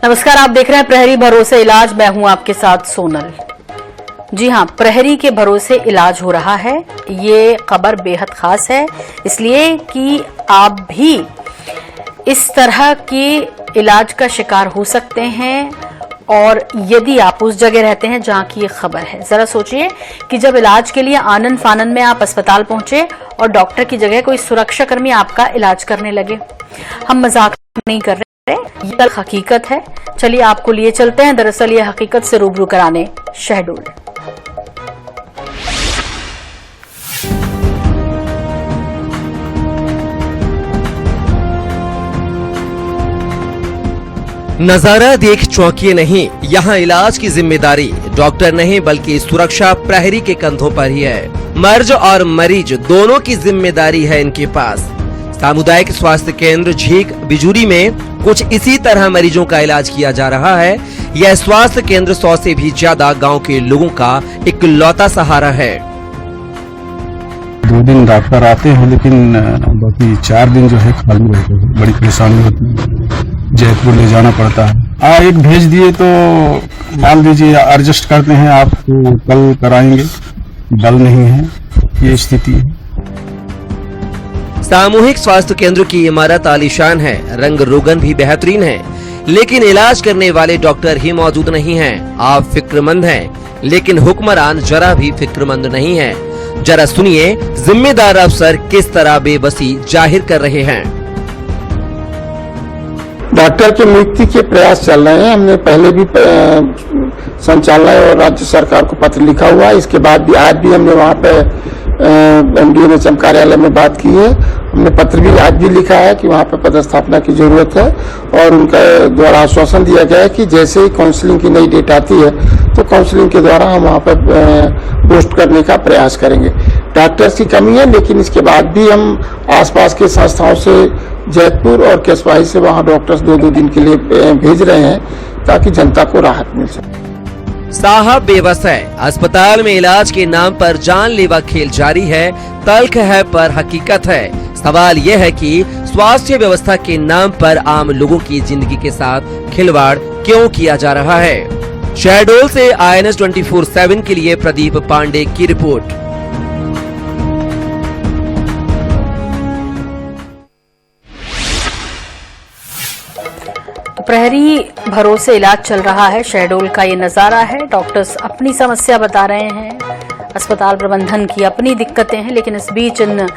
नमस्कार, आप देख रहे हैं प्रहरी भरोसे इलाज। मैं हूं आपके साथ सोनल। जी हां, प्रहरी के भरोसे इलाज हो रहा है। ये खबर बेहद खास है इसलिए कि आप भी इस तरह के इलाज का शिकार हो सकते हैं और यदि आप उस जगह रहते हैं जहां की ये खबर है। जरा सोचिए कि जब इलाज के लिए आनन फानन में आप अस्पताल पहुंचे और डॉक्टर की जगह कोई सुरक्षाकर्मी आपका इलाज करने लगे। हम मजाक नहीं कर रहे, ये हकीकत है। चलिए आपको लिए चलते हैं दरअसल ये हकीकत से रूबरू कराने शहडोल। नजारा देख चौंकिए नहीं, यहाँ इलाज की जिम्मेदारी डॉक्टर नहीं बल्कि सुरक्षा प्रहरी के कंधों पर ही है। मर्ज और मरीज दोनों की जिम्मेदारी है इनके पास। सामुदायिक स्वास्थ्य केंद्र झीक बिजूरी में कुछ इसी तरह मरीजों का इलाज किया जा रहा है। यह स्वास्थ्य केंद्र 100 से भी ज्यादा गांव के लोगों का इकलौता सहारा है। 2 दिन डॉक्टर आते हैं लेकिन बाकी 4 दिन जो है खाली रहते हैं। बड़ी परेशानी होती है, जयपुर ले जाना पड़ता है। एक भेज दिए तो मान लीजिए एडजस्ट करते हैं, आपको कल कराएंगे, बल नहीं है, ये स्थिति है। सामूहिक स्वास्थ्य केंद्र की इमारत आलीशान है, रंग रोगन भी बेहतरीन है, लेकिन इलाज करने वाले डॉक्टर ही मौजूद नहीं हैं। आप फिक्रमंद हैं, लेकिन हुक्मरान जरा भी फिक्रमंद नहीं है। जरा सुनिए जिम्मेदार अफसर किस तरह बेबसी जाहिर कर रहे हैं। डॉक्टर की नियुक्ति के प्रयास चल रहे हैं। हमने पहले भी संचालय और राज्य सरकार को पत्र लिखा हुआ है। इसके बाद भी आज भी हमने वहाँ पे MDNHM कार्यालय में बात की है। हमने पत्र भी आज भी लिखा है कि वहाँ पे पदस्थापना की जरूरत है और उनका द्वारा आश्वासन दिया गया है कि जैसे ही काउंसलिंग की नई डेट आती है तो काउंसलिंग के द्वारा हम वहाँ पे पोस्ट करने का प्रयास करेंगे। डॉक्टर्स की कमी है, लेकिन इसके बाद भी हम आसपास के संस्थाओं से जयपुर और केसवाही से वहाँ डॉक्टर्स 2-2 दिन के लिए भेज रहे हैं ताकि जनता को राहत मिल सके। साहब बेबस है, अस्पताल में इलाज के नाम पर जानलेवा खेल जारी है। तल्ख है पर हकीकत है। सवाल यह है कि स्वास्थ्य व्यवस्था के नाम पर आम लोगों की जिंदगी के साथ खिलवाड़ क्यों किया जा रहा है। शहडोल से INS 24/7 के लिए प्रदीप पांडे की रिपोर्ट। प्रहरी भरोसे इलाज चल रहा है। शहडोल का ये नजारा है। डॉक्टर्स अपनी समस्या बता रहे हैं, अस्पताल प्रबंधन की अपनी दिक्कतें हैं, लेकिन इस बीच इन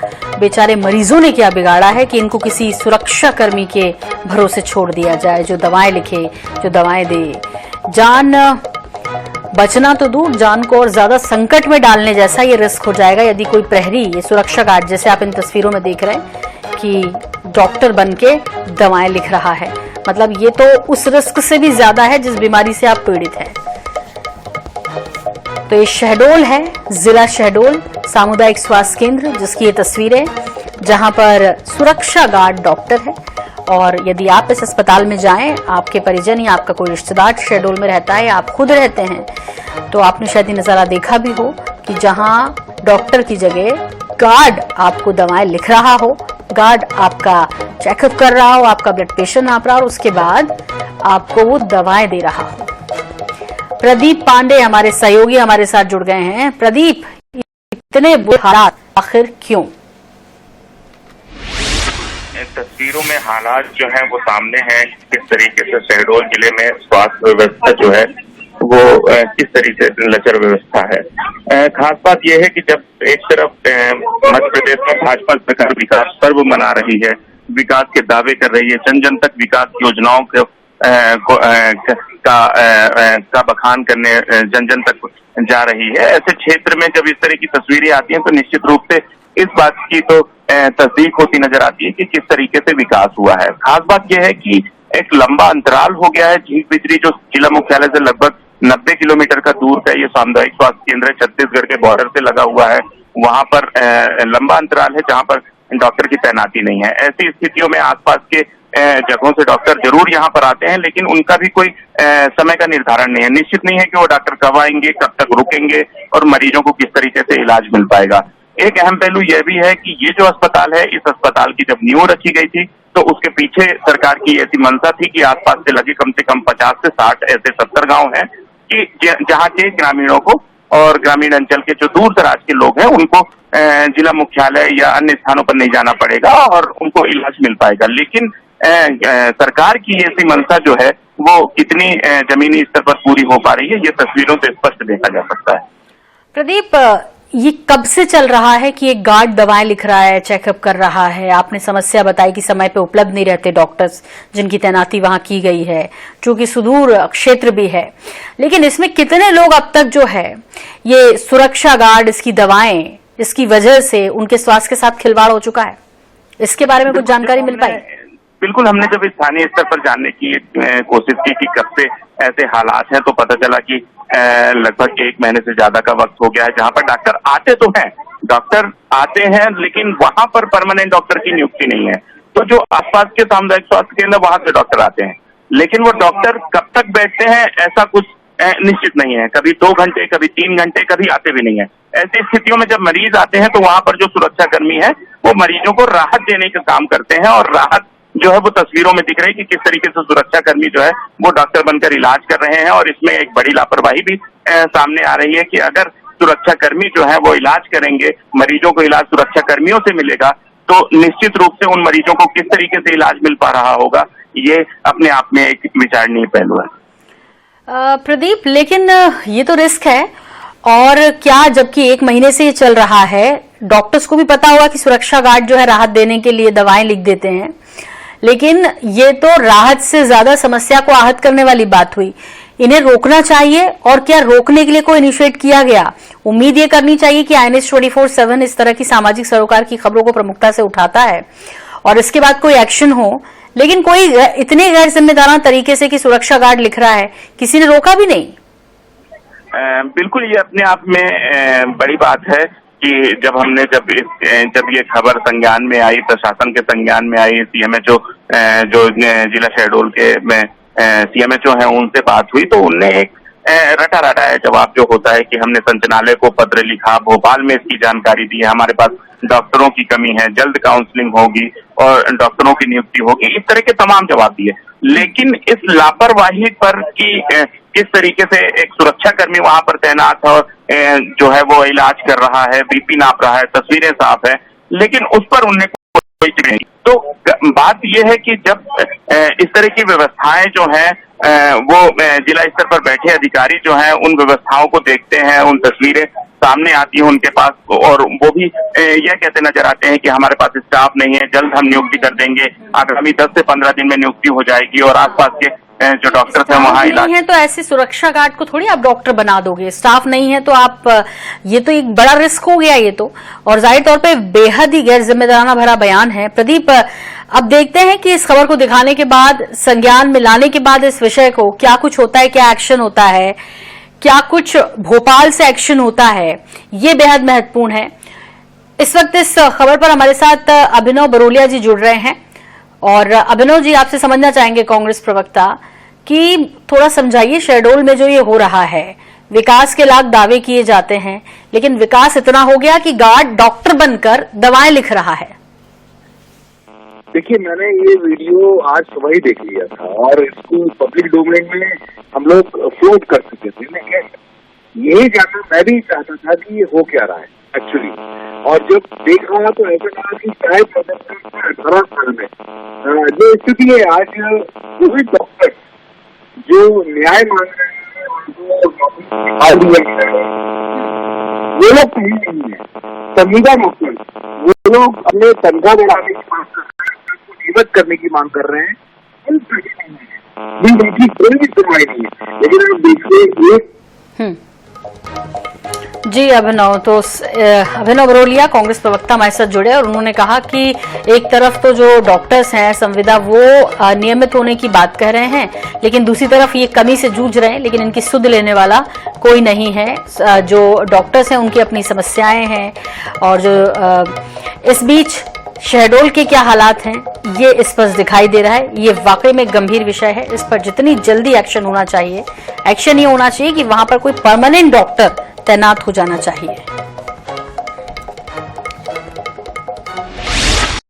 बेचारे मरीजों ने क्या बिगाड़ा है कि इनको किसी सुरक्षा कर्मी के भरोसे छोड़ दिया जाए, जो दवाएं लिखे, जो दवाएं दे। जान बचना तो दूर, जान को और ज्यादा संकट में डालने जैसा ये रिस्क हो जाएगा यदि कोई प्रहरी, ये सुरक्षा गार्ड जैसे आप इन तस्वीरों में देख रहे हैं कि डॉक्टर बनके दवाएं लिख रहा है। मतलब ये तो उस रिस्क से भी ज्यादा है जिस बीमारी से आप पीड़ित हैं। तो ये शहडोल है, जिला शहडोल सामुदायिक स्वास्थ्य केंद्र, जिसकी ये तस्वीरें जहां पर सुरक्षा गार्ड डॉक्टर है। और यदि आप इस अस्पताल में जाएं, आपके परिजन या आपका कोई रिश्तेदार शहडोल में रहता है या आप खुद रहते हैं, तो आपने शायद ये नजारा देखा भी हो कि जहां डॉक्टर की जगह गार्ड आपको दवाएं लिख रहा हो, गार्ड आपका चेकअप कर रहा हो, आपका ब्लड प्रेशर नाप रहा हो और उसके बाद आपको वो दवाएं दे रहा हो। प्रदीप पांडे हमारे सहयोगी हमारे साथ जुड़ गए हैं। प्रदीप, इतने बुरे हालात आखिर क्यों? तस्वीरों में हालात जो हैं वो सामने हैं। किस तरीके से शहडोल जिले में स्वास्थ्य व्यवस्था जो है वो किस तरीके से लचर व्यवस्था है। खास बात यह है कि जब एक तरफ मध्य प्रदेश में भाजपा सरकार विकास पर्व मना रही है, विकास के दावे कर रही है, जन जन तक विकास योजनाओं का बखान करने जन जन तक जा रही है, ऐसे क्षेत्र में जब इस तरह की तस्वीरें आती हैं तो निश्चित रूप से इस बात की तो तस्दीक होती नजर आती है कि किस तरीके से विकास हुआ है। खास बात यह है कि एक लंबा अंतराल हो गया है। झीक बिजरी जो जिला मुख्यालय से लगभग 90 किलोमीटर का दूर का ये सामुदायिक स्वास्थ्य केंद्र है, छत्तीसगढ़ के बॉर्डर से लगा हुआ है। वहां पर लंबा अंतराल है जहां पर डॉक्टर की तैनाती नहीं है। ऐसी स्थितियों में आसपास के जगहों से डॉक्टर जरूर यहाँ पर आते हैं, लेकिन उनका भी कोई समय का निर्धारण नहीं है। निश्चित नहीं है कि वो डॉक्टर कब आएंगे, कब तक रुकेंगे और मरीजों को किस तरीके से इलाज मिल पाएगा। एक अहम पहलू यह भी है कि ये जो अस्पताल है, इस अस्पताल की जब नींव रखी गई थी तो उसके पीछे सरकार की ऐसी मंशा थी कि आसपास से लगे कम से कम 50 से 60 ऐसे 70 गांव हैं कि जहां के ग्रामीणों को और ग्रामीण अंचल के जो दूर दराज के लोग हैं उनको जिला मुख्यालय या अन्य स्थानों पर नहीं जाना पड़ेगा और उनको इलाज मिल पाएगा। लेकिन सरकार की ऐसी मंशा जो है वो कितनी जमीनी स्तर पर पूरी हो पा रही है, ये तस्वीरों से स्पष्ट देखा जा सकता है। प्रदीप, ये कब से चल रहा है कि एक गार्ड दवाएं लिख रहा है, चेकअप कर रहा है? आपने समस्या बताई कि समय पे उपलब्ध नहीं रहते डॉक्टर्स जिनकी तैनाती वहां की गई है, चूंकि सुदूर क्षेत्र भी है। लेकिन इसमें कितने लोग अब तक जो है ये सुरक्षा गार्ड, इसकी दवाएं, इसकी वजह से उनके स्वास्थ्य के साथ खिलवाड़ हो चुका है, इसके बारे में कुछ जानकारी मिल पाई? बिल्कुल, हमने जब स्थानीय स्तर पर जानने की कोशिश की कि कब से ऐसे हालात हैं तो पता चला कि लगभग 1 महीने से ज्यादा का वक्त हो गया है जहां पर डॉक्टर आते तो हैं, डॉक्टर आते हैं लेकिन वहां पर परमानेंट डॉक्टर की नियुक्ति नहीं है। तो जो आसपास के सामुदायिक स्वास्थ्य केंद्र वहां से डॉक्टर आते हैं, लेकिन वो डॉक्टर कब तक बैठते हैं ऐसा कुछ निश्चित नहीं है। कभी 2 घंटे, कभी 3 घंटे, कभी आते भी नहीं है। ऐसी स्थितियों में जब मरीज आते हैं तो वहां पर जो सुरक्षा कर्मी है वो मरीजों को राहत देने का काम करते हैं और राहत जो है वो तस्वीरों में दिख रही है कि किस तरीके से सुरक्षा कर्मी जो है वो डॉक्टर बनकर इलाज कर रहे हैं। और इसमें एक बड़ी लापरवाही भी सामने आ रही है कि अगर सुरक्षा कर्मी जो है वो इलाज करेंगे, मरीजों को इलाज सुरक्षा कर्मियों से मिलेगा तो निश्चित रूप से उन मरीजों को किस तरीके से इलाज मिल पा रहा होगा, ये अपने आप में एक विचारणीय पहलू है। प्रदीप, लेकिन ये तो रिस्क है, और क्या जबकि 1 महीने से ये चल रहा है, डॉक्टर्स को भी पता होगा कि सुरक्षा गार्ड जो है राहत देने के लिए दवाएं लिख देते हैं, लेकिन ये तो राहत से ज्यादा समस्या को आहत करने वाली बात हुई। इन्हें रोकना चाहिए, और क्या रोकने के लिए कोई इनिशिएट किया गया? उम्मीद ये करनी चाहिए कि INS 24/7 इस तरह की सामाजिक सरोकार की खबरों को प्रमुखता से उठाता है और इसके बाद कोई एक्शन हो, लेकिन कोई इतने गैर जिम्मेदाराना तरीके से कि सुरक्षा गार्ड लिख रहा है, किसी ने रोका भी नहीं। बिल्कुल, ये अपने आप में बड़ी बात है कि जब ये खबर संज्ञान में आई, प्रशासन के संज्ञान में आई, CMHO जो जिला शहडोल के CMHO हैं उनसे बात हुई तो उनने एक रटा है जवाब जो होता है कि हमने संचालनालय को पत्र लिखा, भोपाल में इसकी जानकारी दी है, हमारे पास डॉक्टरों की कमी है, जल्द काउंसलिंग होगी और डॉक्टरों की नियुक्ति होगी, इस तरह के तमाम जवाब दिए। लेकिन इस लापरवाही पर कि किस तरीके से एक सुरक्षा कर्मी वहां पर तैनात और जो है वो इलाज कर रहा है, BP नाप रहा है, तस्वीरें साफ है, लेकिन उस पर उनने कोई नहीं। तो बात यह है कि जब इस तरह की व्यवस्थाएं जो हैं वो जिला स्तर पर बैठे अधिकारी जो हैं उन व्यवस्थाओं को देखते हैं, उन तस्वीरें सामने आती है उनके पास, और वो भी यह कहते नजर आते हैं कि हमारे पास स्टाफ नहीं है, जल्द हम नियुक्ति कर देंगे, आगामी 10 से 15 दिन में नियुक्ति हो जाएगी और आसपास के जो डॉक्टर हैं वहाँ इलाज नहीं है। तो ऐसे सुरक्षा गार्ड को थोड़ी आप डॉक्टर बना दोगे, स्टाफ नहीं है तो आप, ये तो एक बड़ा रिस्क हो गया ये तो, और जाहिर तौर पे बेहद ही गैर जिम्मेदाराना भरा बयान है। प्रदीप, अब देखते हैं कि इस खबर को दिखाने के बाद, संज्ञान में लाने के बाद इस विषय को क्या कुछ होता है, क्या एक्शन होता है, क्या कुछ भोपाल से एक्शन होता है, ये बेहद महत्वपूर्ण है। इस वक्त इस खबर पर हमारे साथ अभिनव बरोलिया जी जुड़ रहे हैं, और अभिनव जी आपसे समझना चाहेंगे, कांग्रेस प्रवक्ता, कि थोड़ा समझाइए शहडोल में जो ये हो रहा है, विकास के लाख दावे किए जाते हैं लेकिन विकास इतना हो गया कि गार्ड डॉक्टर बनकर दवाएं लिख रहा है। देखिए, मैंने ये वीडियो आज सुबह ही देख लिया था और इसको पब्लिक डोमेन में हम लोग फ्लोट कर चुके थे, लेकिन यही जानना मैं भी चाहता था कि ये हो क्या रहा है एक्चुअली। और जब देख रहा तो ऐसा कहा कि शायद 18 साल में जो स्थिति है आज, जो भी डॉक्टर जो न्याय मांग रहे हैं वो लोग कहीं नहीं है, संविदा डॉक्टर वो लोग अपने तनख्वाह बढ़ाने की मांग कर रहे हैं, कीमत करने की मांग कर रहे हैं, उन सही नहीं है, उनकी कोई भी सुनवाई नहीं है। लेकिन आप देखिए जी अभिनव, तो अभिनव बरोलिया कांग्रेस प्रवक्ता हमारे साथ जुड़े और उन्होंने कहा कि एक तरफ तो जो डॉक्टर्स हैं संविदा वो नियमित होने की बात कह रहे हैं, लेकिन दूसरी तरफ ये कमी से जूझ रहे हैं, लेकिन इनकी सुध लेने वाला कोई नहीं है। जो डॉक्टर्स हैं उनकी अपनी समस्याएं हैं, और जो इस बीच शहडोल के क्या हालात हैं ये स्पष्ट दिखाई दे रहा है। ये वाकई में गंभीर विषय है, इस पर जितनी जल्दी एक्शन होना चाहिए, एक्शन ये होना चाहिए कि वहां पर कोई परमानेंट डॉक्टर तैनात हो जाना चाहिए।